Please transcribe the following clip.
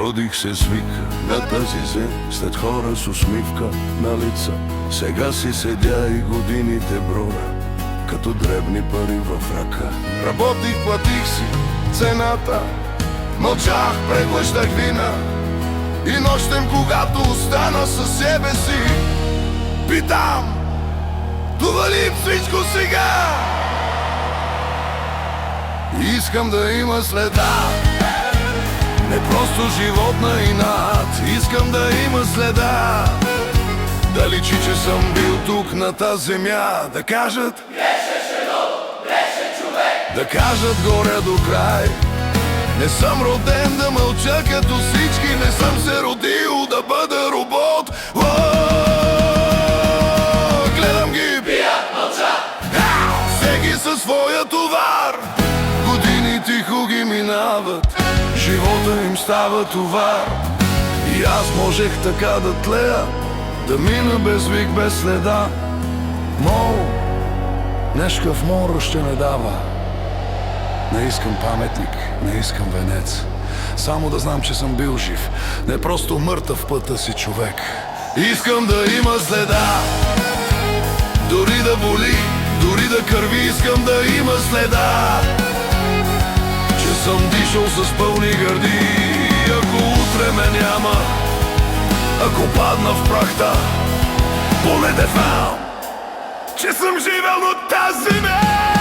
Родих се с вика на тази земя, след хора с усмивка на лица. Сега си седя и годините броя, като дребни пари в ръка. Работих, платих си цената, мълчах, преглъщах вина. И нощем, когато остана със себе си, питам: това ли всичко сега? Искам да има следа, не просто живот на инат. Искам да има следа, да личи, че съм бил тук на тази земя. Да кажат: грешеше, но грешен човек. да кажат горе до край: не съм роден да мълча като всички. Не съм се родил да бъда робот. Гледам ги, Пият, мълчат. всеки със своя товар. Години тихо ги минават, живота им става товар. И аз можех така да тлея, да мина без вик, без следа. Но днешка в мора ще не дава. Не искам паметник, не искам венец, само да знам, че съм бил жив, не просто мъртъв пътя си човек. Искам да има следа, дори да боли, дори да кърви. Искам да има следа, че съм дишал с пълни гърди. Ако утре ме няма, ако падна в прахта, поне да знам, че съм живел от тази земя.